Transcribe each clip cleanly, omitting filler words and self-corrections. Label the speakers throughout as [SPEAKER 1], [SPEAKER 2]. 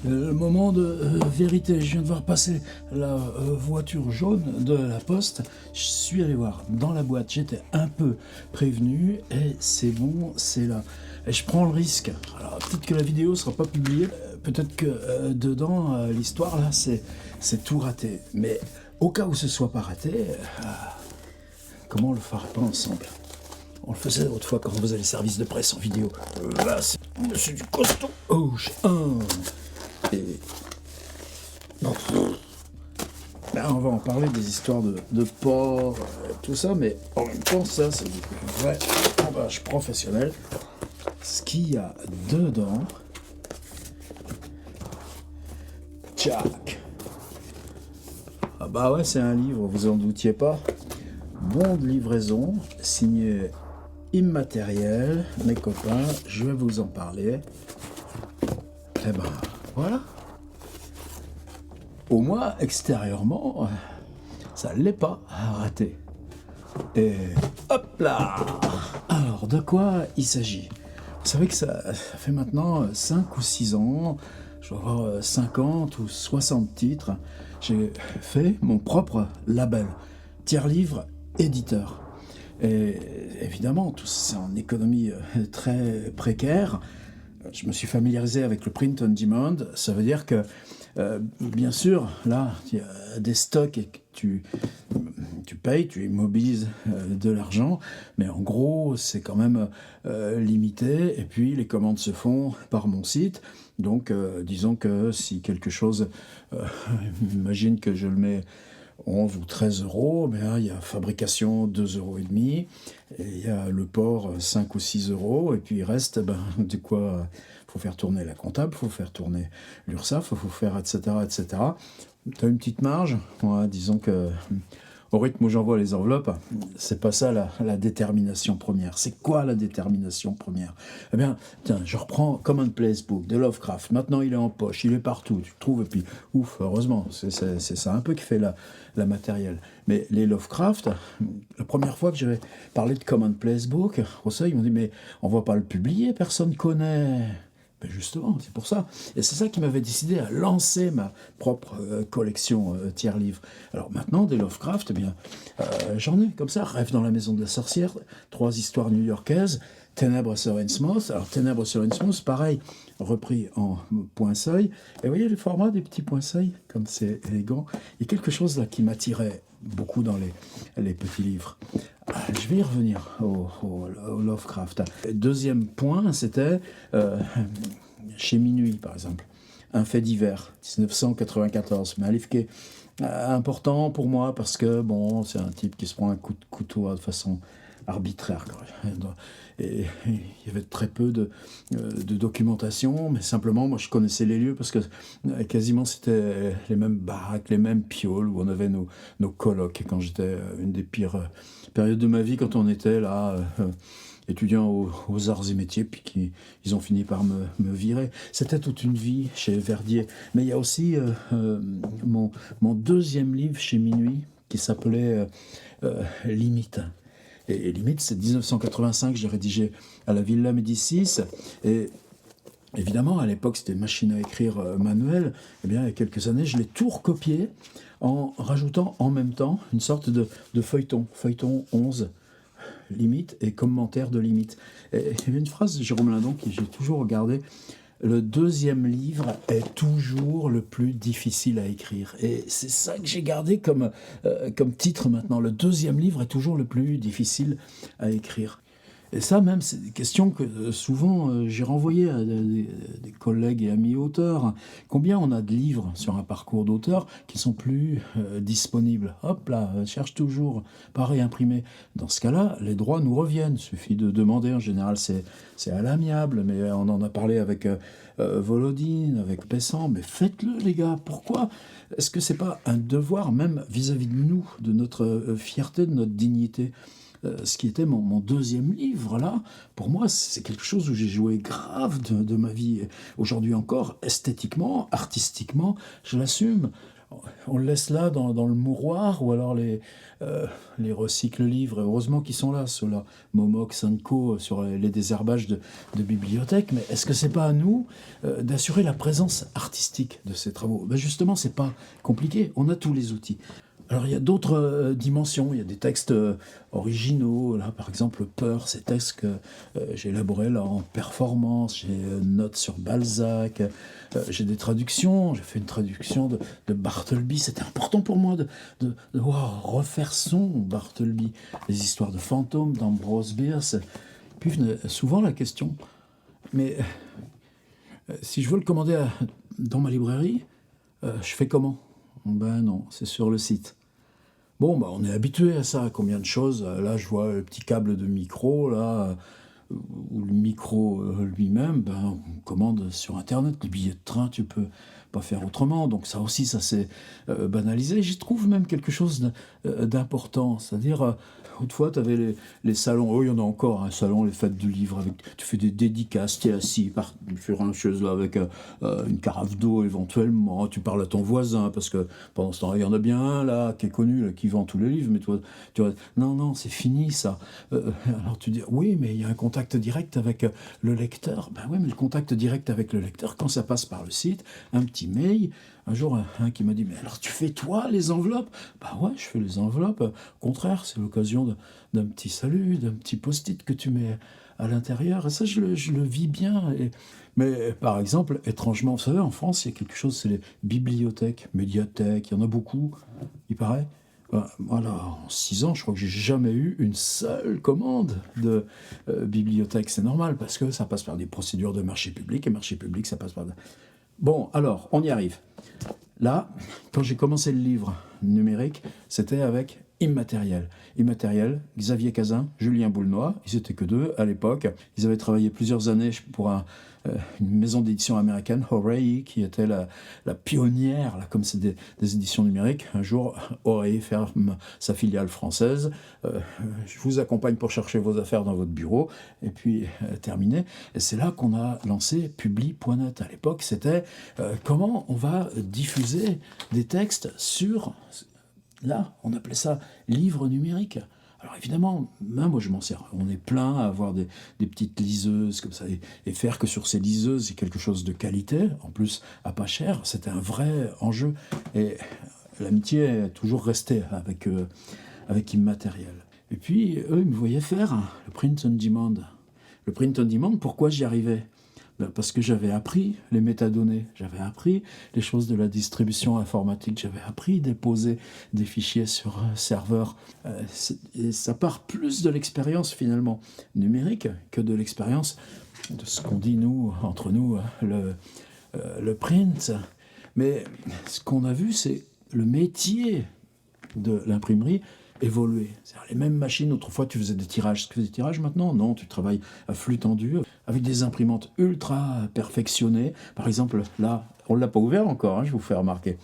[SPEAKER 1] Le moment de vérité, je viens de voir passer la voiture jaune de la poste. Je suis allé voir dans la boîte, j'étais un peu prévenu et c'est bon, c'est là. Et je prends le risque. Alors peut-être que la vidéo sera pas publiée, peut-être que dedans, l'histoire là, c'est tout raté. Mais au cas où ce soit pas raté, comment on le ferait pas ensemble? On le faisait autrefois quand on faisait les services de presse en vidéo. Là, c'est du costaud. Oh, j'ai un. Et... Ben, on va en parler des histoires de porc, tout ça, mais en même temps, ça, c'est du vrai emballage professionnel. Ce qu'il y a dedans. Tchac. Ah bah ouais, c'est un livre, vous en doutiez pas. Bon de livraison, signé Immatériel, mes copains, je vais vous en parler. Eh ben, voilà. Au moins, extérieurement, ça l'est pas raté. Et hop là! Alors, de quoi il s'agit? Vous savez que ça fait maintenant 5 ou 6 ans, je dois avoir 50 ou 60 titres, j'ai fait mon propre label, tiers-livre éditeur. Et évidemment, tout ça c'est en économie très précaire. Je me suis familiarisé avec le print on demand. Ça veut dire que, bien sûr, là, il y a des stocks et que tu payes, tu immobilises de l'argent, mais en gros, c'est quand même limité. Et puis, les commandes se font par mon site. Donc, disons que si quelque chose, imagine que je le mets 11 ou 13 euros, mais là, il y a fabrication 2,5 euros, et il y a le port 5 ou 6 euros, et puis il reste de quoi. Faut faire tourner la comptable, faut faire tourner l'URSSAF, faut faire etc. etc. Tu as une petite marge, ouais, disons que au rythme où j'envoie les enveloppes, c'est pas ça la détermination première. C'est quoi la détermination première? Eh bien, tiens, je reprends Commonplace Book de Lovecraft. Maintenant, il est en poche, il est partout, tu le trouves, et puis, ouf, heureusement, c'est ça un peu qui fait la matérielle. Mais les Lovecraft, la première fois que j'avais parlé de Commonplace Book, au seuil, ils m'ont dit, mais on va pas le publier, personne connaît. Ben justement, c'est pour ça. Et c'est ça qui m'avait décidé à lancer ma propre collection tiers-livre. Alors maintenant, des Lovecraft, eh bien, j'en ai comme ça. Rêve dans la maison de la sorcière, 3 histoires new-yorkaises, Ténèbres sur Innsmouth. Alors Ténèbres sur Innsmouth, pareil, repris en point-seuil. Et vous voyez le format des petits points-seuil, comme c'est élégant. Il y a quelque chose là qui m'attirait beaucoup dans les petits livres. Je vais y revenir au Lovecraft. Deuxième point, c'était chez Minuit, par exemple. Un fait divers, 1994. Mais un livre qui est important pour moi parce que, bon, c'est un type qui se prend un coup de couteau de façon arbitraire. Et il y avait très peu de documentation, mais simplement, moi, je connaissais les lieux parce que quasiment c'était les mêmes baraques, les mêmes pioles où on avait nos colocs. Quand j'étais une des pires périodes de ma vie, quand on était là, étudiant aux arts et métiers, puis ils ont fini par me virer. C'était toute une vie chez Verdier. Mais il y a aussi mon deuxième livre chez Minuit qui s'appelait Limite. Et Limite, c'est 1985, j'ai rédigé à la Villa Médicis. Et évidemment, à l'époque, c'était machine à écrire manuelle. Eh bien, il y a quelques années, je l'ai tout recopié en rajoutant en même temps une sorte de feuilleton 11, Limite et commentaire de Limite. Et il y a une phrase de Jérôme Lindon que j'ai toujours regardé. Le deuxième livre est toujours le plus difficile à écrire. Et c'est ça que j'ai gardé comme titre maintenant. Le deuxième livre est toujours le plus difficile à écrire. Et ça même, c'est des questions que souvent j'ai renvoyées à des collègues et amis auteurs. Combien on a de livres sur un parcours d'auteur qui sont plus disponibles? Hop là, cherche toujours, pas réimprimé. Dans ce cas-là, les droits nous reviennent. Il suffit de demander. En général, c'est à l'amiable, mais on en a parlé avec Volodine, avec Pessan. Mais faites-le, les gars. Pourquoi? Est-ce que c'est pas un devoir, même vis-à-vis de nous, de notre fierté, de notre dignité? Ce qui était mon deuxième livre, là, pour moi, c'est quelque chose où j'ai joué grave de ma vie. Aujourd'hui encore, esthétiquement, artistiquement, je l'assume. on le laisse là dans le mouroir ou alors les recycle-livres. Heureusement qu'ils sont là, ceux-là, Momox, Sanko, sur les désherbages de bibliothèques. Mais est-ce que c'est pas à nous d'assurer la présence artistique de ces travaux? Ben justement, c'est pas compliqué. On a tous les outils. Alors il y a d'autres dimensions, il y a des textes originaux, là par exemple Peur, ces textes que j'ai élaborés là en performance, j'ai notes sur Balzac, j'ai des traductions, j'ai fait une traduction de Bartleby, c'était important pour moi de refaire son Bartleby, les histoires de fantômes d'Ambrose Bierce, puis venait souvent la question, mais si je veux le commander dans ma librairie, je fais comment? Ben non, c'est sur le site. Bon, bah, on est habitué à ça. Combien de choses? Là, je vois le petit câble de micro, là, ou le micro lui-même, ben, on commande sur Internet. Les billets de train, tu peux pas faire autrement. Donc ça aussi, ça s'est banalisé. J'y trouve même quelque chose d'important. C'est-à-dire, autrefois, tu avais les salons. Oh, il y en a encore, un salon, les fêtes du livre. Avec, tu fais des dédicaces, tu es assis sur une chaise là, avec une carafe d'eau éventuellement. Tu parles à ton voisin, parce que pendant ce temps-là, il y en a bien un là, qui est connu, là, qui vend tous les livres. Mais toi, tu vois, non, c'est fini ça. Alors tu dis, oui, mais il y a un contact direct avec le lecteur. Ben oui, mais le contact direct avec le lecteur, quand ça passe par le site, un petit mail. Un jour, un qui m'a dit, mais alors tu fais toi les enveloppes? Bah ouais, je fais les enveloppes. Au contraire, c'est l'occasion d'un petit salut, d'un petit post-it que tu mets à l'intérieur. Et ça, je le vis bien. Mais par exemple, étrangement, vous savez, en France, il y a quelque chose, c'est les bibliothèques, médiathèques, il y en a beaucoup, il paraît. Voilà, en 6 ans, je crois que j'ai jamais eu une seule commande de bibliothèque. C'est normal, parce que ça passe par des procédures de marché public, et marché public, ça passe par... Bon, alors, on y arrive. Là, quand j'ai commencé le livre numérique, c'était avec Immatériel. Immatériel, Xavier Cazin, Julien Boulnois, ils étaient que deux à l'époque. Ils avaient travaillé plusieurs années pour une maison d'édition américaine, Horae, qui était la pionnière, là, comme c'est des éditions numériques. Un jour, Horae ferme sa filiale française. Je vous accompagne pour chercher vos affaires dans votre bureau. Et puis, terminé. Et c'est là qu'on a lancé Publi.net. À l'époque, c'était comment on va diffuser des textes sur... Là, on appelait ça livre numérique. Alors évidemment, même moi je m'en sers. On est plein à avoir des petites liseuses comme ça et faire que sur ces liseuses, c'est quelque chose de qualité, en plus à pas cher. C'était un vrai enjeu. Et l'amitié est toujours restée avec Immatériel. Et puis, eux, ils me voyaient faire le print on demand. Le print on demand, pourquoi j'y arrivais? Ben parce que j'avais appris les métadonnées, j'avais appris les choses de la distribution informatique, j'avais appris déposer des fichiers sur un serveur. Et ça part plus de l'expérience finalement numérique que de l'expérience de ce qu'on dit nous, entre nous, le print. Mais ce qu'on a vu, c'est le métier de l'imprimerie évoluer. C'est-à-dire les mêmes machines, autrefois tu faisais des tirages. Tu fais des tirages maintenant? Non, tu travailles à flux tendu, avec des imprimantes ultra perfectionnées. Par exemple, là, on ne l'a pas ouvert encore, hein, je vous fais remarquer.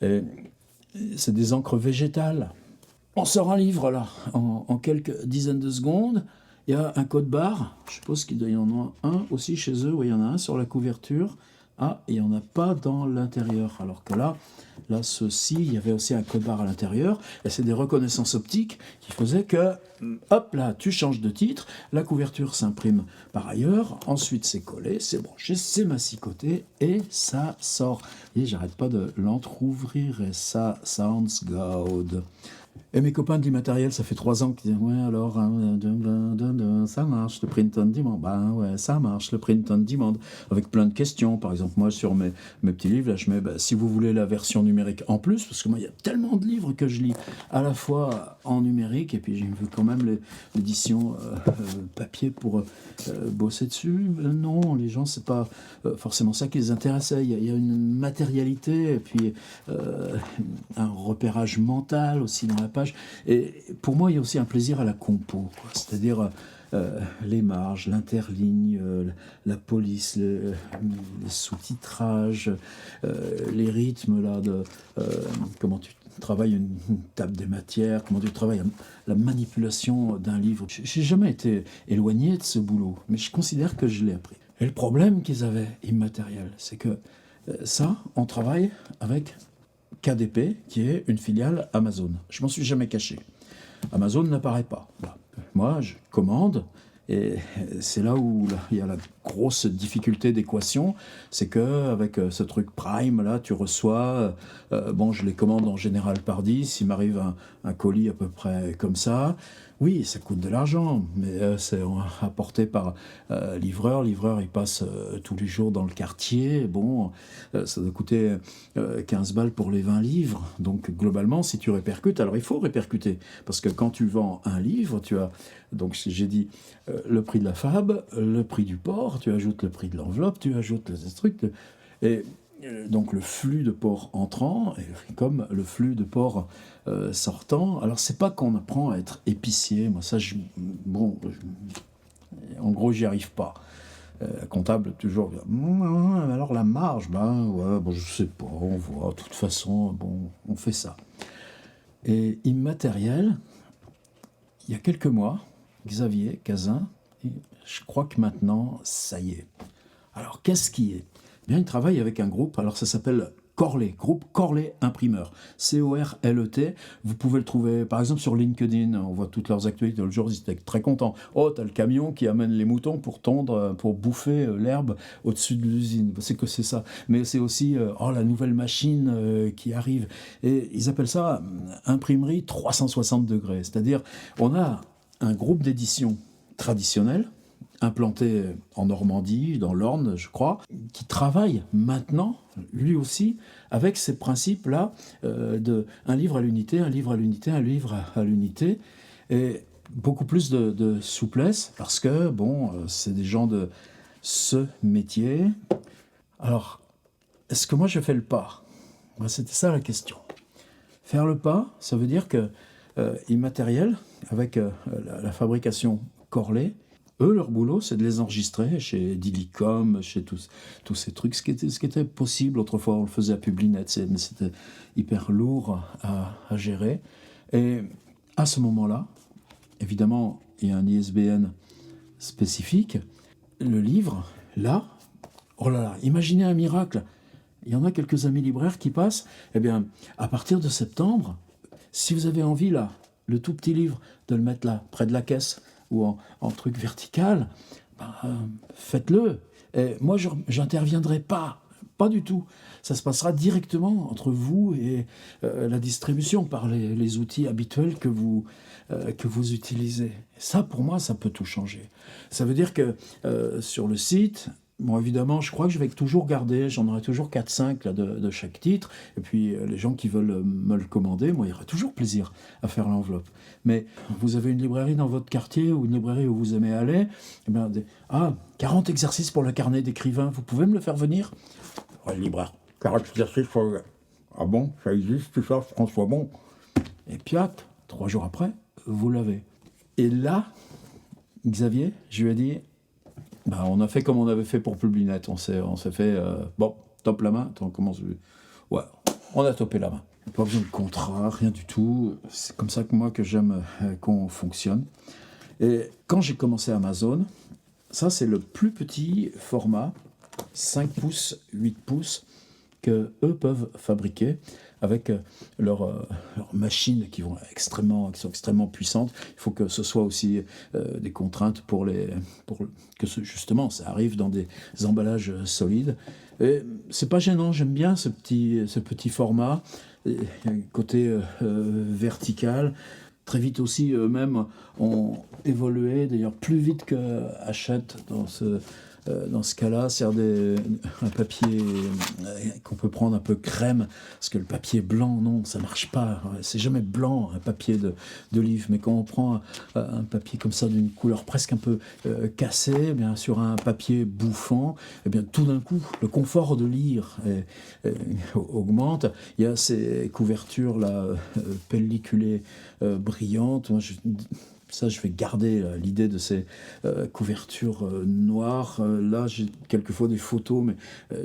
[SPEAKER 1] C'est des encres végétales. On sort un livre, là, en quelques dizaines de secondes. Il y a un code barre. Je suppose qu'il doit y en avoir un aussi chez eux. Oui, il y en a un sur la couverture. Ah, il n'y en a pas dans l'intérieur. Alors que là, ceci, il y avait aussi un code barre à l'intérieur. Et c'est des reconnaissances optiques qui faisaient que, hop là, tu changes de titre, la couverture s'imprime par ailleurs, ensuite c'est collé, c'est branché, c'est massicoté, et ça sort. Et j'arrête pas de l'entrouvrir, et ça sounds good. Et mes copains de l'immatériel, ça fait 3 ans qu'ils disent ouais alors ça marche le print on demand. Ben ouais, ça marche le print on demand, avec plein de questions. Par exemple, moi sur mes petits livres là, je mets si vous voulez la version numérique en plus, parce que moi il y a tellement de livres que je lis à la fois en numérique et puis j'ai vu quand même l'édition papier pour bosser dessus. Non, les gens c'est pas forcément ça qui les intéressait. Il y a une matérialité et puis un repérage mental aussi dans la page. Et pour moi, il y a aussi un plaisir à la compo, quoi. C'est-à-dire les marges, l'interligne, la police, le sous-titrage, les rythmes là, comment tu travailles une table des matières, comment tu travailles la manipulation d'un livre. J'ai jamais été éloigné de ce boulot, mais je considère que je l'ai appris. Et le problème qu'ils avaient, Immatériel, c'est que ça, on travaille avec KDP, qui est une filiale Amazon. Je m'en suis jamais caché. Amazon n'apparaît pas. Voilà. Moi, je commande, et c'est là où il y a la grosse difficulté d'équation, c'est qu'avec ce truc Prime, là, tu reçois, bon, je les commande en général par 10, il m'arrive un colis à peu près comme ça. Oui, ça coûte de l'argent, mais c'est apporté par livreur. Livreur, il passe tous les jours dans le quartier. Bon, ça doit coûter 15 balles pour les 20 livres. Donc, globalement, si tu répercutes, alors il faut répercuter. Parce que quand tu vends un livre, tu as, donc j'ai dit, le prix de la fab, le prix du port, tu ajoutes le prix de l'enveloppe, tu ajoutes les trucs. Et donc le flux de port entrant, comme le flux de port sortant. Alors c'est pas qu'on apprend à être épicier, moi ça, en gros j'y arrive pas. Comptable toujours, alors la marge, ouais, bon, je sais pas, on voit, de toute façon, bon, on fait ça. Et immatériel, il y a quelques mois, Xavier Cazin, je crois que maintenant, ça y est. Alors qu'est-ce qui est ? Bien, il travaille avec un groupe, alors ça s'appelle Corlet, groupe Corlet Imprimeur, C-O-R-L-E-T. Vous pouvez le trouver par exemple sur LinkedIn, on voit toutes leurs actualités. Le jour, ils étaient très contents. Oh, t'as le camion qui amène les moutons pour tondre, pour bouffer l'herbe au-dessus de l'usine. C'est que c'est ça. Mais c'est aussi, la nouvelle machine qui arrive. Et ils appellent ça imprimerie 360 degrés. C'est-à-dire, on a un groupe d'édition traditionnel, implanté en Normandie, dans l'Orne, je crois, qui travaille maintenant, lui aussi, avec ces principes-là de un livre à l'unité, un livre à l'unité, un livre à l'unité, et beaucoup plus de souplesse, parce que, bon, c'est des gens de ce métier. Alors, est-ce que moi je fais le pas ? C'était ça la question. Faire le pas, ça veut dire que immatériel, avec la fabrication Corlet, eux, leur boulot, c'est de les enregistrer chez Dilicom, chez tous ces trucs, ce qui était possible. Autrefois, on le faisait à Publinet, mais c'était hyper lourd à gérer. Et à ce moment-là, évidemment, il y a un ISBN spécifique. Le livre, là, oh là là, imaginez un miracle. Il y en a quelques amis libraires qui passent. Eh bien, à partir de septembre, si vous avez envie, là, le tout petit livre, de le mettre là, près de la caisse, ou en truc vertical, faites-le. Et moi, je n'interviendrai pas du tout. Ça se passera directement entre vous et la distribution par les outils habituels que vous utilisez. Ça, pour moi, ça peut tout changer. Ça veut dire que sur le site, bon, évidemment, je crois que je vais toujours garder, j'en aurai toujours 4-5 là, de chaque titre. Et puis, les gens qui veulent me le commander, moi, il y aura toujours plaisir à faire l'enveloppe. Mais vous avez une librairie dans votre quartier ou une librairie où vous aimez aller, eh bien, 40 exercices pour le carnet d'écrivain, vous pouvez me le faire venir ? Ouais, le libraire, 40 exercices pour... Ah bon, ça existe, tout ça, François Bon. Et puis, 3 jours après, vous l'avez. Et là, Xavier, je lui ai dit... on a fait comme on avait fait pour Publinet. On s'est fait, top la main. Attends, comment ouais, on a topé la main. Pas besoin de contrat, rien du tout. C'est comme ça que j'aime qu'on fonctionne. Et quand j'ai commencé Amazon, ça c'est le plus petit format, 5 pouces, 8 pouces, que eux peuvent fabriquer avec leurs machines qui sont extrêmement puissantes. Il faut que ce soit aussi des contraintes pour que justement ça arrive dans des emballages solides. Et c'est pas gênant, j'aime bien ce petit format, côté vertical. Très vite aussi, eux-mêmes ont évolué, d'ailleurs plus vite que Hachette dans ce cas-là, c'est un papier qu'on peut prendre un peu crème, parce que le papier blanc, non, ça marche pas. C'est jamais blanc, un papier de livre, mais quand on prend un papier comme ça d'une couleur presque un peu cassée, eh bien, sur un papier bouffant, eh bien, tout d'un coup, le confort de lire augmente. Il y a ces couvertures-là, pelliculées, brillantes. Moi, je vais garder l'idée de ces couvertures noires. Là, j'ai quelquefois des photos, mais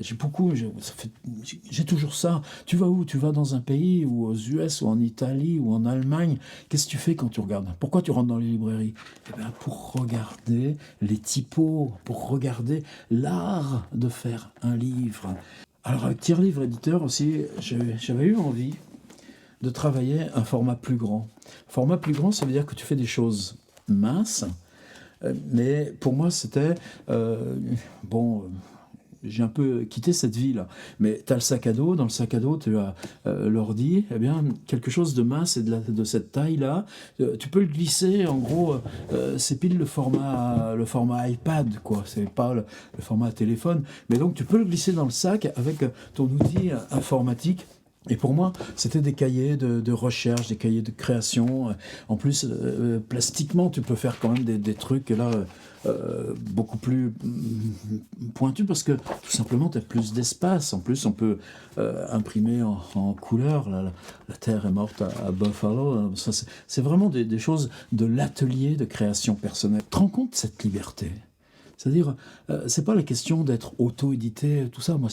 [SPEAKER 1] j'ai toujours ça. Tu vas où ? Tu vas dans un pays, ou aux US, ou en Italie, ou en Allemagne. Qu'est-ce que tu fais quand tu regardes ? Pourquoi tu rentres dans les librairies ? Eh bien, pour regarder les typos, pour regarder l'art de faire un livre. Alors avec Tiers Livre Éditeur aussi, j'avais eu envie de travailler un format plus grand. Format plus grand, ça veut dire que tu fais des choses minces, mais pour moi c'était... bon, j'ai un peu quitté cette vie-là. Mais tu as le sac à dos, dans le sac à dos, tu as l'ordi, eh bien, quelque chose de mince et de cette taille-là, tu peux le glisser, en gros, c'est pile le format iPad, quoi, c'est pas le format téléphone, mais donc tu peux le glisser dans le sac avec ton outil informatique. Et pour moi, c'était des cahiers de recherche, des cahiers de création. En plus, plastiquement, tu peux faire quand même des trucs là beaucoup plus pointus parce que tout simplement, tu as plus d'espace. En plus, on peut imprimer en couleur. Là, la Terre est morte à Buffalo. Ça, c'est vraiment des choses de l'atelier de création personnelle. Tu te rends compte de cette liberté? C'est-à-dire, c'est pas la question d'être auto-édité, tout ça. Moi,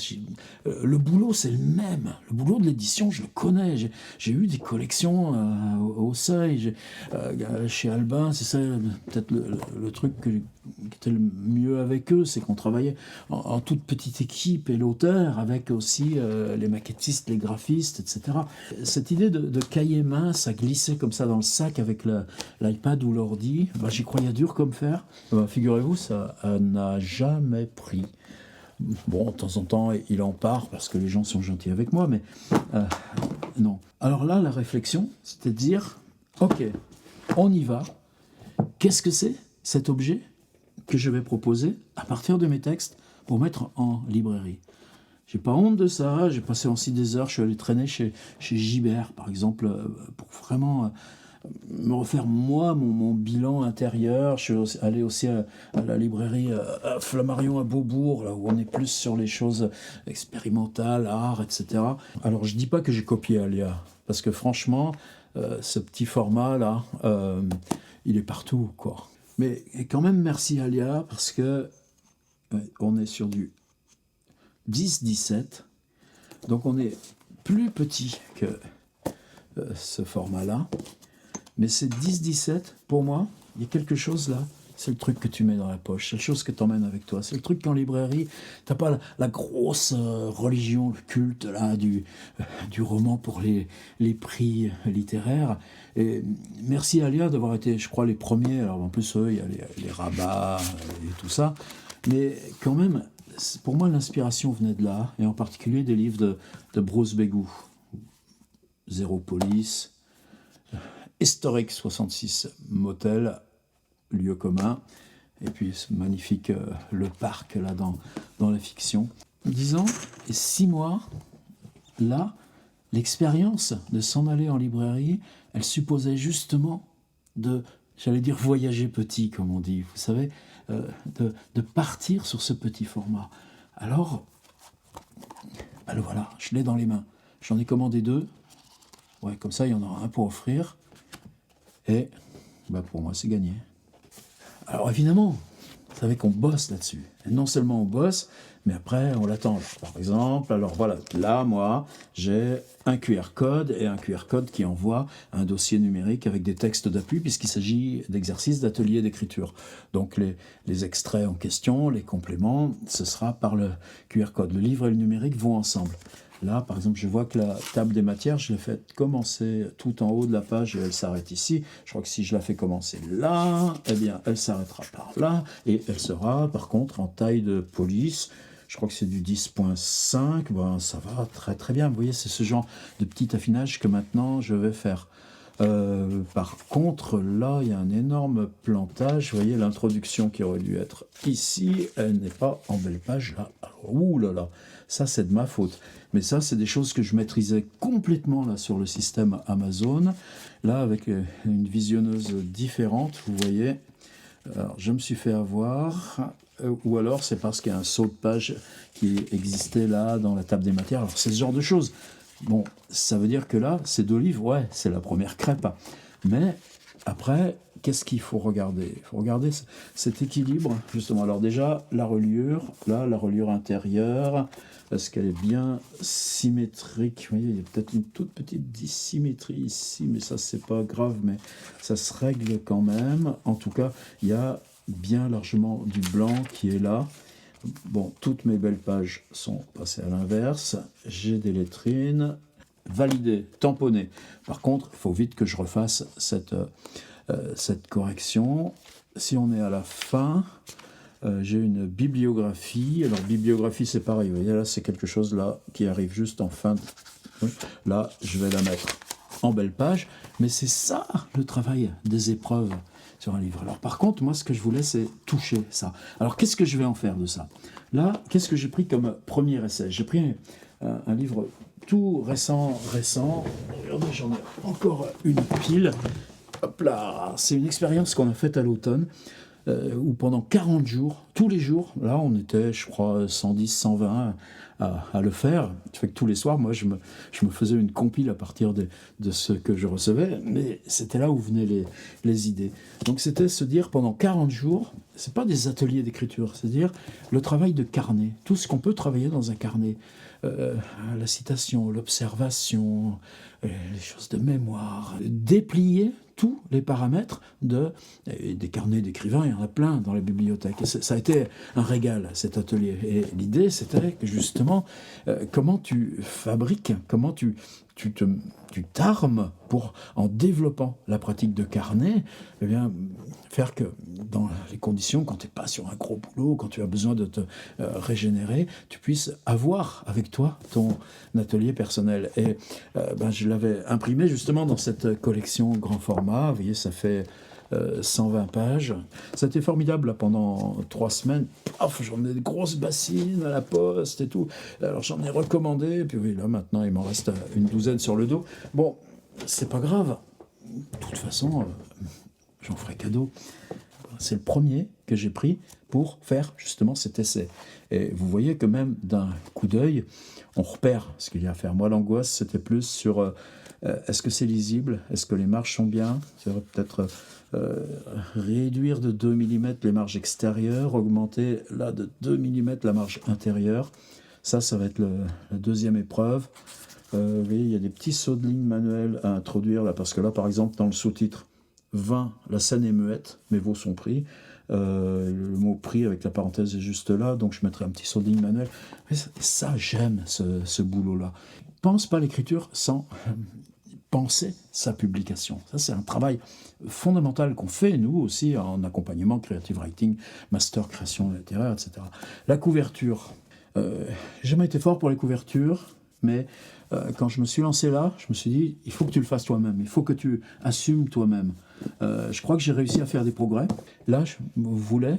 [SPEAKER 1] le boulot, c'est le même. Le boulot de l'édition, je le connais. J'ai eu des collections au Seuil, chez Albin. C'est ça, peut-être le truc qui était le mieux avec eux, c'est qu'on travaillait en toute petite équipe et l'auteur avec aussi les maquettistes, les graphistes, etc. Cette idée de cahier mince à glisser comme ça dans le sac avec l'iPad ou l'ordi, j'y croyais dur comme fer. Figurez-vous, ça n'a jamais pris. Bon, de temps en temps, il en part parce que les gens sont gentils avec moi, mais non. Alors là, la réflexion, c'était de dire, ok, on y va. Qu'est-ce que c'est cet objet que je vais proposer à partir de mes textes pour mettre en librairie? J'ai pas honte de ça. J'ai passé aussi des heures. Je suis allé traîner chez Gibert, par exemple, pour vraiment me refaire moi mon bilan intérieur. Je suis allé aussi à la librairie à Flammarion à Beaubourg, là où on est plus sur les choses expérimentales, art, etc. Alors je dis pas que j'ai copié Alia, parce que franchement, ce petit format là, il est partout, quoi. Mais quand même merci Alia, parce que on est sur du 10-17, donc on est plus petit que ce format-là. Mais c'est 10-17, pour moi, il y a quelque chose là, c'est le truc que tu mets dans la poche, c'est la chose que tu emmènes avec toi, c'est le truc qu'en librairie, t'as pas la grosse religion, le culte là, du roman pour les prix littéraires. Et merci Alia d'avoir été, je crois, les premiers, alors en plus eux, il y a les rabats et tout ça, mais quand même, pour moi l'inspiration venait de là, et en particulier des livres de Bruce Begou, Zéro Police, Historique 66 Motel, lieu commun, et puis ce magnifique le parc là dans la fiction. 10 ans et 6 mois, là, l'expérience de s'en aller en librairie, elle supposait justement j'allais dire voyager petit, comme on dit, vous savez, de partir sur ce petit format. Alors voilà, je l'ai dans les mains. J'en ai commandé 2. Ouais, comme ça, il y en aura un pour offrir. Et pour moi, c'est gagné. Alors évidemment, vous savez qu'on bosse là-dessus. Et non seulement on bosse, mais après, on l'attend. Par exemple, alors voilà, là, moi, j'ai un QR code et un QR code qui envoie un dossier numérique avec des textes d'appui, puisqu'il s'agit d'exercices d'atelier d'écriture. Donc les extraits en question, les compléments, ce sera par le QR code. Le livre et le numérique vont ensemble. Là, par exemple, je vois que la table des matières, je l'ai faite commencer tout en haut de la page et elle s'arrête ici. Je crois que si je la fais commencer là, eh bien, elle s'arrêtera par là et elle sera, par contre, en taille de police. Je crois que c'est du 10.5. Ça va très très bien. Vous voyez, c'est ce genre de petit affinage que maintenant je vais faire. Par contre, là, il y a un énorme plantage. Vous voyez, l'introduction qui aurait dû être ici, elle n'est pas en belle page là. Ouh là là, ça c'est de ma faute. Mais ça, c'est des choses que je maîtrisais complètement là sur le système Amazon. Là, avec une visionneuse différente, vous voyez. Alors, je me suis fait avoir. Ou alors, c'est parce qu'il y a un saut de page qui existait là dans la table des matières. Alors, c'est ce genre de choses. Bon, ça veut dire que là, ces 2 livres, ouais, c'est la première crêpe. Mais après, qu'est-ce qu'il faut regarder? Il faut regarder cet équilibre, justement. Alors déjà, la reliure, là, la reliure intérieure, est-ce qu'elle est bien symétrique? Vous voyez, il y a peut-être une toute petite dissymétrie ici, mais ça, c'est pas grave, mais ça se règle quand même. En tout cas, il y a bien largement du blanc qui est là. Bon, toutes mes belles pages sont passées à l'inverse. J'ai des lettrines validées, tamponnées. Par contre, il faut vite que je refasse cette correction. Si on est à la fin, j'ai une bibliographie. Alors, bibliographie, c'est pareil. Vous voyez, là, c'est quelque chose là qui arrive juste en fin de... Là, je vais la mettre en belle page. Mais c'est ça, le travail des épreuves sur un livre. Alors, par contre, moi, ce que je voulais, c'est toucher ça. Alors, qu'est-ce que je vais en faire de ça? Là, qu'est-ce que j'ai pris comme premier essai? J'ai pris un livre tout récent. Regardez, j'en ai encore une pile. Hop là, c'est une expérience qu'on a faite à l'automne, où pendant 40 jours, tous les jours, là on était, je crois, 110, 120 à le faire. Ça fait que tous les soirs, moi je me faisais une compile à partir de ce que je recevais, mais c'était là où venaient les idées. Donc c'était se dire pendant 40 jours, c'est pas des ateliers d'écriture, c'est-à-dire le travail de carnet, tout ce qu'on peut travailler dans un carnet. La citation, l'observation, les choses de mémoire, déplier tous les paramètres des carnets d'écrivains, il y en a plein dans les bibliothèques. Et ça a été un régal, cet atelier. Et l'idée, c'était que justement, comment tu fabriques, comment tu t'armes pour, en développant la pratique de carnet, eh bien, faire que dans les conditions, quand tu n'es pas sur un gros boulot, quand tu as besoin de te régénérer, tu puisses avoir avec toi ton atelier personnel. Et je l'avais imprimé justement dans cette collection grand format. Vous voyez, ça fait 120 pages. Ça a été formidable là, pendant 3 semaines. Paf, j'en ai des grosses bassines à la poste et tout. Alors j'en ai recommandé. Puis oui, là maintenant, il m'en reste une douzaine sur le dos. Bon, c'est pas grave. De toute façon, j'en ferai cadeau. C'est le premier que j'ai pris pour faire justement cet essai. Et vous voyez que même d'un coup d'œil, on repère ce qu'il y a à faire. Moi, l'angoisse, c'était plus sur est-ce que c'est lisible? Est-ce que les marges sont bien? C'est peut-être réduire de 2 mm les marges extérieures, augmenter là de 2 mm la marge intérieure. Ça va être la deuxième épreuve. Vous voyez, il y a des petits sauts de ligne manuels à introduire là, parce que là, par exemple, dans le sous-titre 20, la scène est muette, mes mots sont pris. Le mot pris avec la parenthèse est juste là, donc je mettrai un petit saut de ligne manuel. Et ça, j'aime ce boulot-là. Pense pas l'écriture sans penser sa publication. Ça, c'est un travail fondamental qu'on fait, nous aussi, en accompagnement, creative writing, master création littéraire, etc. La couverture. J'ai jamais été fort pour les couvertures, mais quand je me suis lancé là, je me suis dit, il faut que tu le fasses toi-même, il faut que tu assumes toi-même. Je crois que j'ai réussi à faire des progrès. Là, je voulais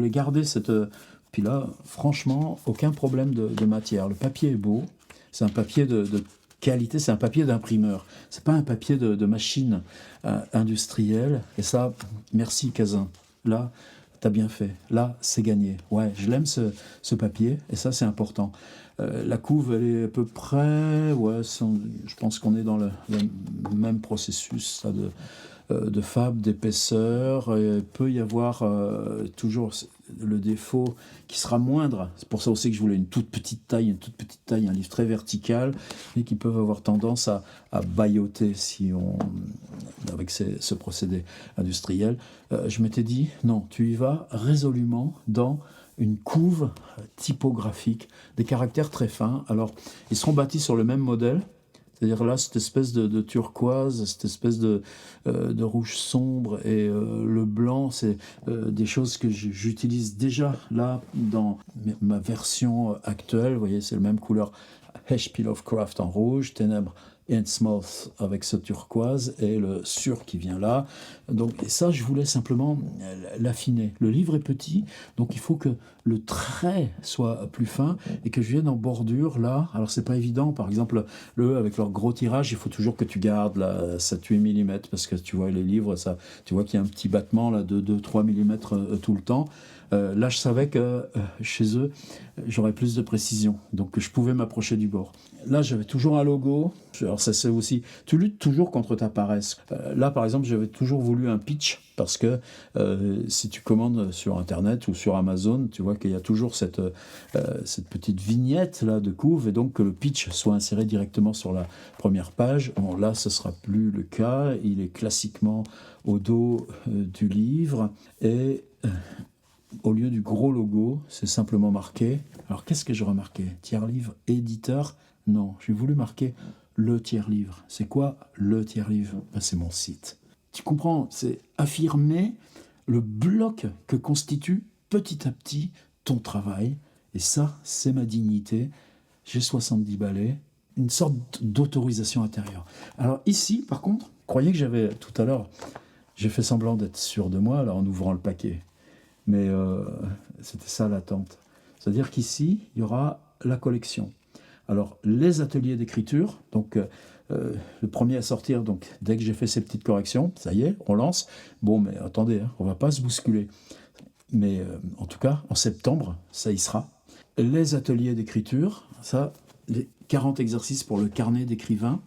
[SPEAKER 1] garder cette... Puis là, franchement, aucun problème de matière. Le papier est beau, c'est un papier de qualité, c'est un papier d'imprimeur. C'est pas un papier de machine industrielle. Et ça, merci Cazin. Là, t'as bien fait. Là, c'est gagné. Ouais, je l'aime ce papier, et ça, c'est important. La couve, elle est à peu près... Ouais, je pense qu'on est dans le même processus ça, de fab, d'épaisseur. Il peut y avoir toujours le défaut qui sera moindre. C'est pour ça aussi que je voulais une toute petite taille, un livre très vertical, et qui peuvent avoir tendance à bâilloter avec ce procédé industriel. Je m'étais dit, non, tu y vas résolument dans une couve typographique, des caractères très fins. Alors, ils seront bâtis sur le même modèle, c'est-à-dire là, cette espèce de turquoise, cette espèce de rouge sombre et le blanc, c'est des choses que j'utilise déjà là dans ma version actuelle. Vous voyez, c'est la même couleur. H.P. Lovecraft en rouge, Ténèbres Innsmouth avec ce turquoise et le sur qui vient là. Donc, et ça, je voulais simplement l'affiner. Le livre est petit, donc il faut que le trait soit plus fin et que je vienne en bordure là. Alors, c'est pas évident. Par exemple, avec leur gros tirage, il faut toujours que tu gardes là, 7-8 mm parce que tu vois les livres, ça, tu vois qu'il y a un petit battement là, de 2-3 mm tout le temps. Là, je savais que chez eux, j'aurais plus de précision, donc je pouvais m'approcher du bord. Là, j'avais toujours un logo. Alors ça, c'est aussi... Tu luttes toujours contre ta paresse. Là, par exemple, j'avais toujours voulu un pitch, parce que si tu commandes sur Internet ou sur Amazon, tu vois qu'il y a toujours cette petite vignette là, de couve, et donc que le pitch soit inséré directement sur la première page. Bon, là, ce ne sera plus le cas. Il est classiquement au dos du livre. Et... au lieu du gros logo, c'est simplement marqué. Alors qu'est-ce que j'ai remarqué? Tiers-livre, éditeur? Non, j'ai voulu marquer le tiers-livre. C'est quoi le tiers-livre? Ben, c'est mon site. Tu comprends? C'est affirmer le bloc que constitue petit à petit ton travail. Et ça, c'est ma dignité. J'ai 70 balais, une sorte d'autorisation intérieure. Alors ici, par contre, croyez que j'avais tout à l'heure, j'ai fait semblant d'être sûr de moi là, en ouvrant le paquet. Mais c'était ça l'attente. C'est-à-dire qu'ici, il y aura la collection. Alors, les ateliers d'écriture, donc le premier à sortir, donc dès que j'ai fait ces petites corrections, ça y est, on lance. Bon, mais attendez, hein, on ne va pas se bousculer. Mais en tout cas, en septembre, ça y sera. Les ateliers d'écriture, ça, les 40 exercices pour le carnet d'écrivain.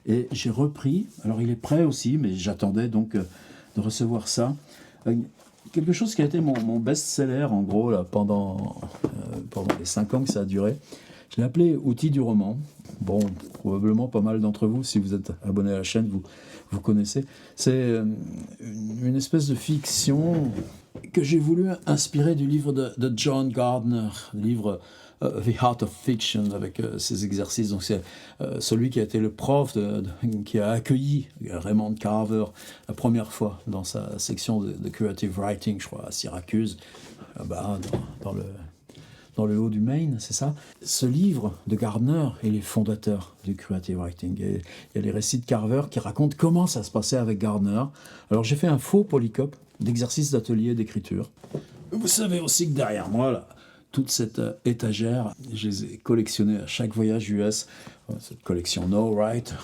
[SPEAKER 1] Et j'ai repris, alors il est prêt aussi, mais j'attendais donc de recevoir ça. Quelque chose qui a été mon best-seller, en gros, là, pendant les 5 ans que ça a duré. Je l'ai appelé « Outils du roman ». Bon, probablement pas mal d'entre vous, si vous êtes abonné à la chaîne, vous connaissez. C'est une espèce de fiction que j'ai voulu inspirer du livre de John Gardner, le livre The Art of Fiction, avec ses exercices. Donc c'est celui qui a été le prof qui a accueilli Raymond Carver la première fois dans sa section de Creative Writing, je crois, à Syracuse, dans le haut du Maine, c'est ça. Ce livre de Gardner est les fondateurs du Creative Writing. Et il y a les récits de Carver qui racontent comment ça se passait avec Gardner. Alors j'ai fait un faux polycope d'exercices d'atelier d'écriture. Vous savez aussi que derrière moi, là, toute cette étagère, je les ai collectionnés à chaque voyage US. Cette collection No Write,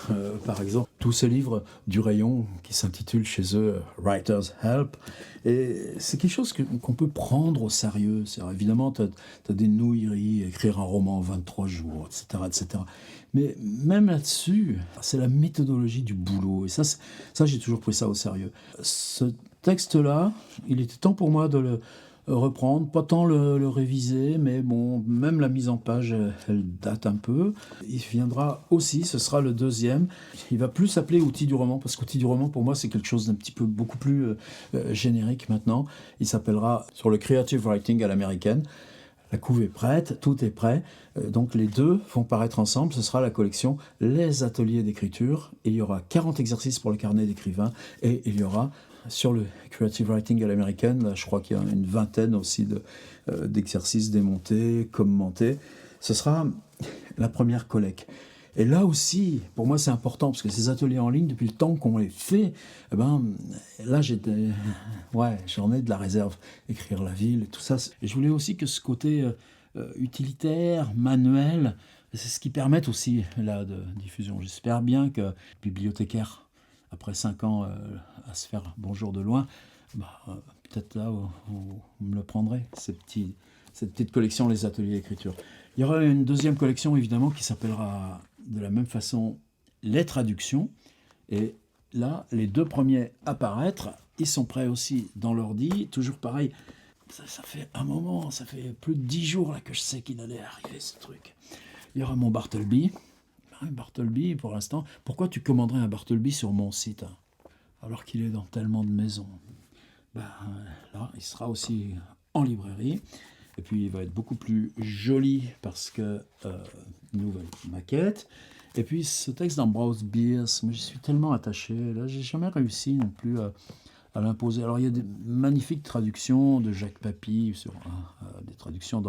[SPEAKER 1] par exemple. Tous ces livres du rayon qui s'intitulent chez eux Writer's Help. Et c'est quelque chose qu'on peut prendre au sérieux. Évidemment, tu as des nouilleries, écrire un roman en 23 jours, etc., etc. Mais même là-dessus, c'est la méthodologie du boulot. Et ça j'ai toujours pris ça au sérieux. Ce texte-là, il était temps pour moi de le reprendre, pas tant le réviser, mais bon, même la mise en page, elle date un peu. Il viendra aussi, ce sera le deuxième. Il va plus s'appeler Outils du roman, parce qu'Outils du roman, pour moi, c'est quelque chose d'un petit peu beaucoup plus générique maintenant. Il s'appellera sur le Creative Writing à l'américaine. La couve est prête, tout est prêt. Donc les deux vont paraître ensemble. Ce sera la collection Les ateliers d'écriture. Et il y aura 40 exercices pour le carnet d'écrivain. Et il y aura sur le Creative Writing à l'américaine, je crois qu'il y a une vingtaine aussi d'exercices démontés, commentés. Ce sera la première collecte. Et là aussi, pour moi, c'est important, parce que ces ateliers en ligne, depuis le temps qu'on les fait, là, j'en ai de la réserve. Écrire la ville, et tout ça. Et je voulais aussi que ce côté utilitaire, manuel, c'est ce qui permet aussi là, de diffusion. J'espère bien que bibliothécaire, après 5 ans à se faire bonjour de loin, peut-être là vous me le prendrez, cette petite collection Les ateliers d'écriture. Il y aura une deuxième collection évidemment qui s'appellera de la même façon Les traductions. Et là, les 2 premiers à paraître, ils sont prêts aussi dans l'ordi. Toujours pareil, ça fait un moment, ça fait plus de 10 jours là, que je sais qu'il allait arriver ce truc. Il y aura mon Bartleby. Bartleby, pour l'instant, pourquoi tu commanderais un Bartleby sur mon site alors qu'il est dans tellement de maisons? Là, il sera aussi en librairie. Et puis, il va être beaucoup plus joli parce que nouvelle maquette. Et puis, ce texte d'Ambrose Bierce, moi, j'y suis tellement attaché. Là, j'ai jamais réussi non plus à l'imposer. Alors, il y a des magnifiques traductions de Jacques Papy, des traductions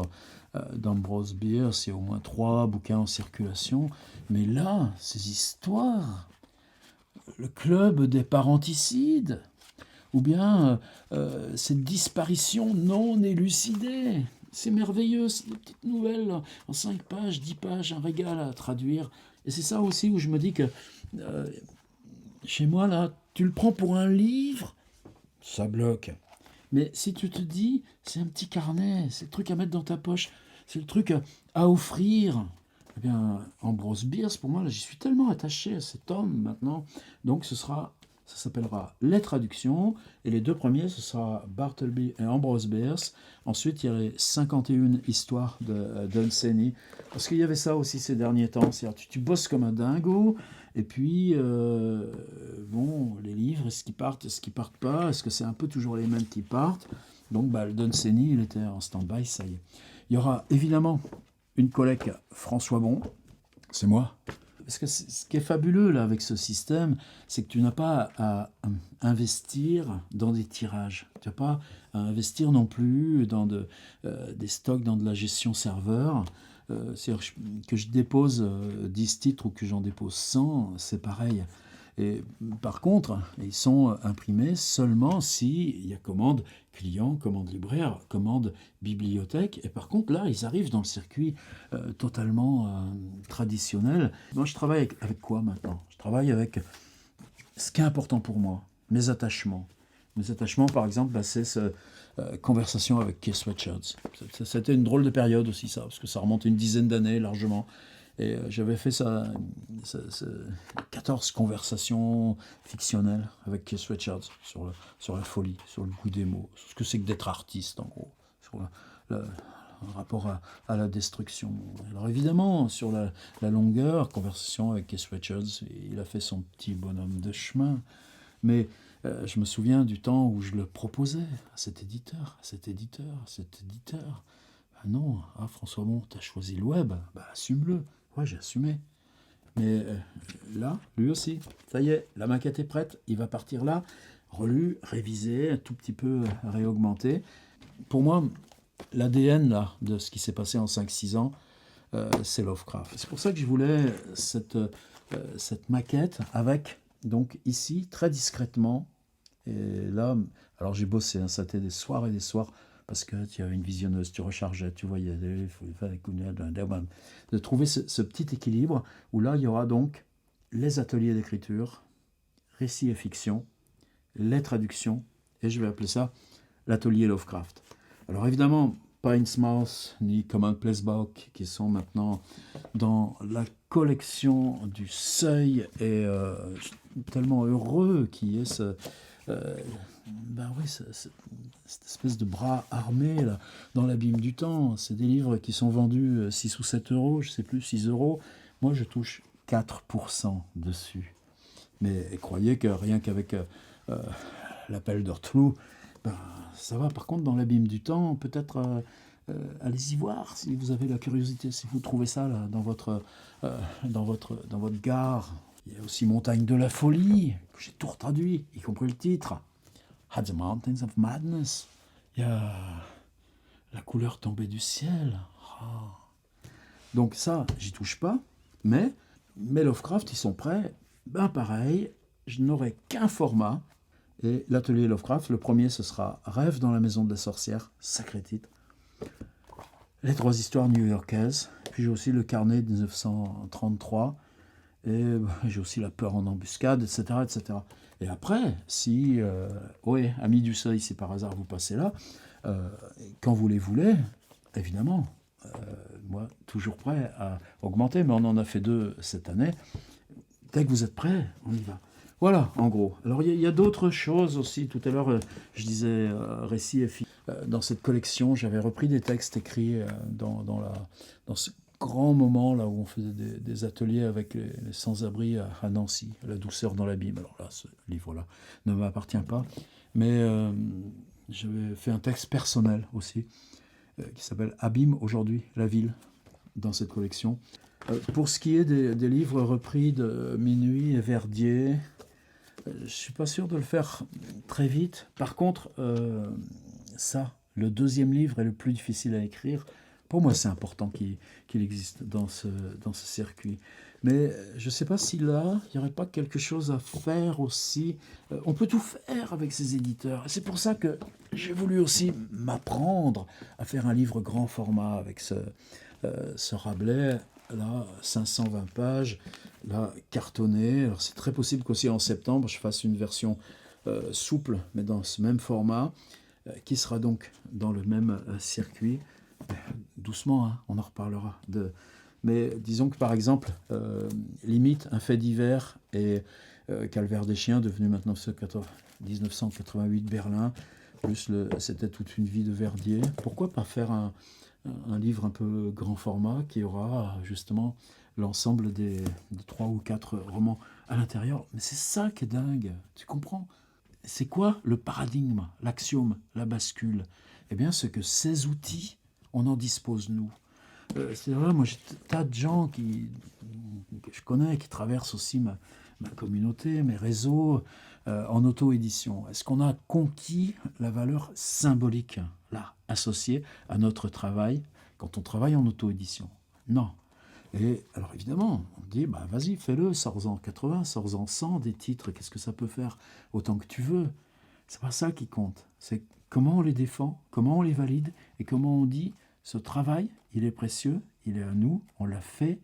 [SPEAKER 1] d'Ambrose Bierce. Il y a au moins 3 bouquins en circulation. Mais là, ces histoires, le club des parenticides, ou bien cette disparition non élucidée. C'est merveilleux, c'est des petites nouvelles en 5 pages, 10 pages, un régal à traduire. Et c'est ça aussi où je me dis que chez moi, là, tu le prends pour un livre, ça bloque. Mais si tu te dis, c'est un petit carnet, c'est le truc à mettre dans ta poche, c'est le truc à offrir, eh bien, Ambrose Bierce, pour moi, là, j'y suis tellement attaché à cet homme maintenant. Donc ça s'appellera Les traductions. Et les 2 premiers, ce sera Bartleby et Ambrose Bierce. Ensuite, il y a les 51 histoires de Dunsany. Parce qu'il y avait ça aussi ces derniers temps. C'est-à-dire, tu bosses comme un dingo. Et puis, les livres, est-ce qu'ils partent pas? Est-ce que c'est un peu toujours les mêmes qui partent? Donc le Dunsany, il était en stand-by, ça y est. Il y aura évidemment une collecte François Bon, c'est moi. Parce que ce qui est fabuleux là avec ce système, c'est que tu n'as pas à investir dans des tirages. Tu n'as pas à investir non plus dans des stocks, dans de la gestion serveur. C'est-à-dire que je dépose 10 titres ou que j'en dépose 100, c'est pareil. Et par contre, ils sont imprimés seulement s'il y a commande client, commande libraire, commande bibliothèque. Et par contre, là, ils arrivent dans le circuit totalement traditionnel. Moi, je travaille avec quoi maintenant? Je travaille avec ce qui est important pour moi, mes attachements. Mes attachements, par exemple, c'est cette conversation avec Keith Richards. C'était une drôle de période aussi, ça, parce que ça remonte une dizaine d'années largement. Et j'avais fait 14 conversations fictionnelles avec Keith Richards sur la folie, sur le goût des mots, sur ce que c'est que d'être artiste, en gros, sur le rapport à la destruction. Alors évidemment, sur la longueur, conversation avec Keith Richards, il a fait son petit bonhomme de chemin, mais je me souviens du temps où je le proposais à cet éditeur. Ah non, François Bon, t'as choisi le web, assume-le. Ouais, j'ai assumé. Mais là, lui aussi, ça y est, la maquette est prête, il va partir là, relu, révisé, un tout petit peu réaugmenté. Pour moi, l'ADN là, de ce qui s'est passé en 5-6 ans, c'est Lovecraft. C'est pour ça que je voulais cette maquette avec, donc ici, très discrètement, et là, alors j'ai bossé, hein, ça a été des soirs et des soirs, parce que tu avais une visionneuse, tu rechargeais, tu voyais, de trouver ce petit équilibre, où là, il y aura donc les ateliers d'écriture, récits et fiction, les traductions, et je vais appeler ça l'atelier Lovecraft. Alors évidemment, pas Innsmouth ni Commonplace Book, qui sont maintenant dans la collection du Seuil, et tellement heureux qui est cette espèce de bras armé là, dans l'abîme du temps. C'est des livres qui sont vendus 6 ou 7 euros, je ne sais plus, 6 euros. Moi, je touche 4% dessus. Mais croyez que rien qu'avec l'appel de Cthulhu, ça va. Par contre, dans l'abîme du temps, peut-être allez-y voir si vous avez la curiosité, si vous trouvez ça là, dans votre gare. Il y a aussi Montagne de la folie, que j'ai tout retraduit, y compris le titre. At the Mountains of Madness. Il y a La couleur tombée du ciel. Donc ça, j'y touche pas. Mais Lovecraft, ils sont prêts. Pareil, je n'aurai qu'un format. Et l'atelier Lovecraft, le premier, ce sera Rêve dans la maison de la sorcière, sacré titre. Les 3 histoires new-yorkaises. Puis j'ai aussi le carnet de 1933. Et j'ai aussi La peur en embuscade, etc. etc. Et après, si, amis du seuil, si par hasard vous passez là, quand vous les voulez, évidemment, moi, toujours prêt à augmenter, mais on en a fait 2 cette année. Dès que vous êtes prêts, on y va. Voilà, en gros. Alors, il y a d'autres choses aussi. Tout à l'heure, je disais récits et films. Dans cette collection, j'avais repris des textes écrits dans ce grand moment là où on faisait des ateliers avec les sans-abri à Nancy, La douceur dans l'abîme. Alors là, ce livre-là ne m'appartient pas, mais j'avais fait un texte personnel aussi qui s'appelle Abîme aujourd'hui, la ville, dans cette collection. Pour ce qui est des livres repris de Minuit et Verdier, je ne suis pas sûr de le faire très vite. Par contre, le 2e livre est le plus difficile à écrire. Pour moi, c'est important qu'il existe dans ce circuit. Mais je ne sais pas si là, il n'y aurait pas quelque chose à faire aussi. On peut tout faire avec ces éditeurs. C'est pour ça que j'ai voulu aussi m'apprendre à faire un livre grand format avec ce Rabelais, là, 520 pages, là, cartonné. Alors c'est très possible qu'aussi en septembre, je fasse une version souple, mais dans ce même format, qui sera donc dans le même circuit. Doucement, hein, on en reparlera. Mais disons que par exemple, limite, un fait divers et Calvaire des chiens, devenu maintenant 1988 Berlin, plus c'était toute une vie de Verdier. Pourquoi pas faire un livre un peu grand format qui aura justement l'ensemble des 3 ou 4 romans à l'intérieur? Mais c'est ça qui est dingue, tu comprends? c'est quoi le paradigme, l'axiome, la bascule? Eh bien, c'est que ces outils, on en dispose nous. C'est vrai, moi j'ai tas de gens que je connais, qui traversent aussi ma communauté, mes réseaux, en auto-édition. Est-ce qu'on a conquis la valeur symbolique, là, associée à notre travail, quand on travaille en auto-édition? Non. Et alors évidemment, on dit, bah vas-y, fais-le, sors-en 80, sors-en 100 des titres, qu'est-ce que ça peut faire autant que tu veux? C'est pas ça qui compte, c'est comment on les défend, comment on les valide, et comment on dit, ce travail, il est précieux, il est à nous, on l'a fait,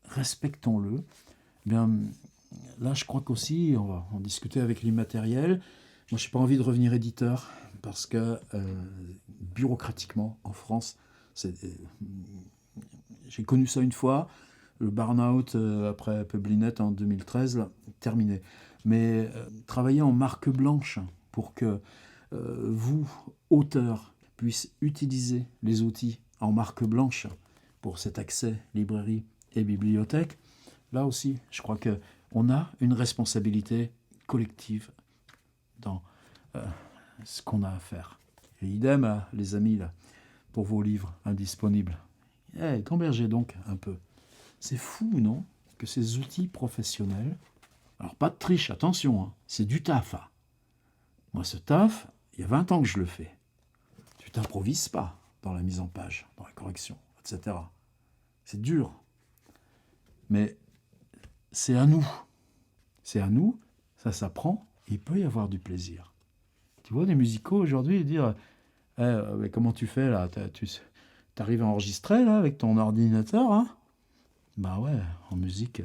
[SPEAKER 1] respectons-le. Eh bien, là, je crois qu'aussi, on va en discuter avec l'immatériel. Moi, je n'ai pas envie de revenir éditeur, parce que bureaucratiquement, en France, j'ai connu ça une fois, le burn-out après Publinet en 2013, là, terminé. Mais travailler en marque blanche pour que vous, auteurs, puissiez utiliser les outils en marque blanche pour cet accès librairie et bibliothèque, là aussi, je crois qu'on a une responsabilité collective dans ce qu'on a à faire. Et idem, les amis, là, pour vos livres indisponibles. Gambergez donc un peu. C'est fou, non? Que ces outils professionnels... Alors, pas de triche, attention, hein, c'est du taf. Hein. Moi, ce taf, il y a 20 ans que je le fais. Tu t'improvises pas dans la mise en page, dans la correction, etc. C'est dur. Mais c'est à nous. C'est à nous, ça s'apprend, il peut y avoir du plaisir. Tu vois, des musicaux aujourd'hui dire mais comment tu fais là? Tu arrives à enregistrer là avec ton ordinateur, hein? Bah ouais, en musique,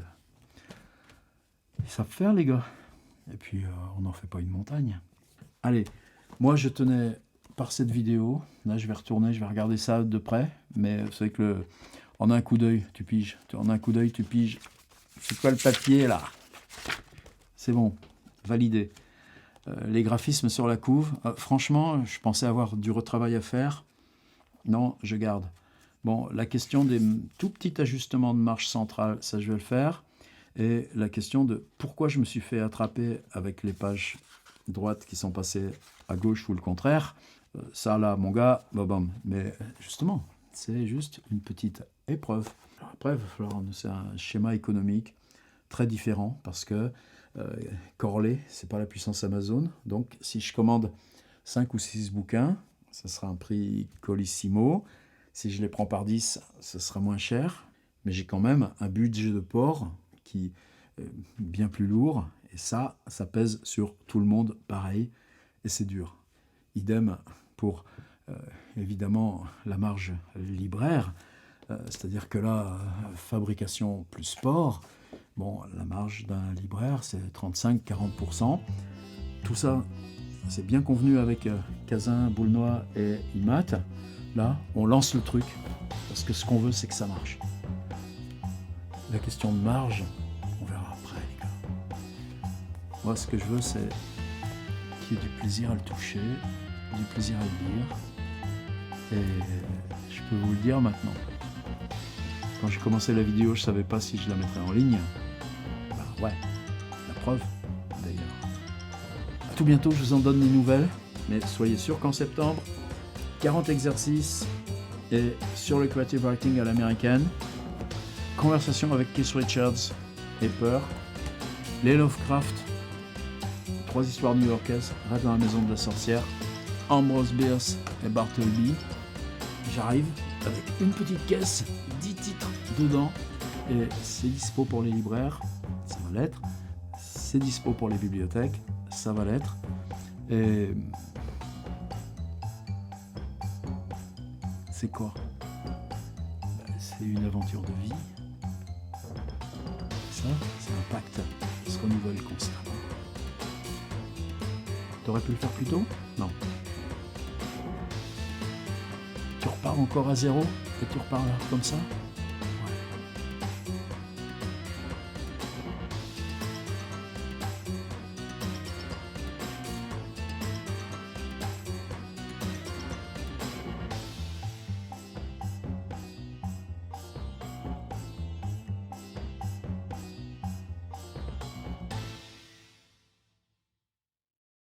[SPEAKER 1] ils savent faire les gars. Et puis on n'en fait pas une montagne. Allez, moi je tenais par cette vidéo, là je vais retourner, je vais regarder ça de près, mais vous savez que en un coup d'œil, tu piges. En un coup d'œil, tu piges. C'est quoi le papier là? C'est bon, validé. Les graphismes sur la couve, franchement, je pensais avoir du retravail à faire. Non, je garde. Bon, la question des tout petits ajustements de marche centrale, ça je vais le faire. Et la question de pourquoi je me suis fait attraper avec les pages droites qui sont passées à gauche ou le contraire, ça là, mon gars, bam. Mais justement, c'est juste une petite épreuve. Après, il va falloir, c'est un schéma économique très différent parce que corrélé, c'est pas la puissance Amazon. Donc, si je commande 5 ou 6 bouquins, ça sera un prix colissimo. Si je les prends par 10, ça sera moins cher. Mais j'ai quand même un budget de port qui est bien plus lourd. Et ça pèse sur tout le monde pareil. Et c'est dur. Idem pour, évidemment, la marge libraire. C'est-à-dire que là, fabrication plus port, bon, la marge d'un libraire, c'est 35-40%. Tout ça, c'est bien convenu avec Cazin, Boulnois et Imat. Là, on lance le truc, parce que ce qu'on veut, c'est que ça marche. La question de marge, on verra après, les gars. Moi, ce que je veux, c'est qu'il y ait du plaisir à le toucher, du plaisir à le lire. Et je peux vous le dire maintenant. Quand j'ai commencé la vidéo, je ne savais pas si je la mettrais en ligne. Bah ouais, la preuve, d'ailleurs. À tout bientôt, je vous en donne des nouvelles. Mais soyez sûr qu'en septembre, 40 exercices et sur le creative writing à l'américaine, conversation avec Keith Richards et Peur, les Lovecraft, 3 histoires new-yorkaises, Rat dans la maison de la sorcière, Ambrose Bierce et Bartleby. J'arrive avec une petite caisse, 10 titres dedans, et c'est dispo pour les libraires, ça va l'être, c'est dispo pour les bibliothèques, ça va l'être, et c'est quoi? C'est une aventure de vie. Ça, c'est un pacte qui se renouvelle constamment. T'aurais pu le faire plus tôt? Non. Tu repars encore à zéro et tu repars là comme ça?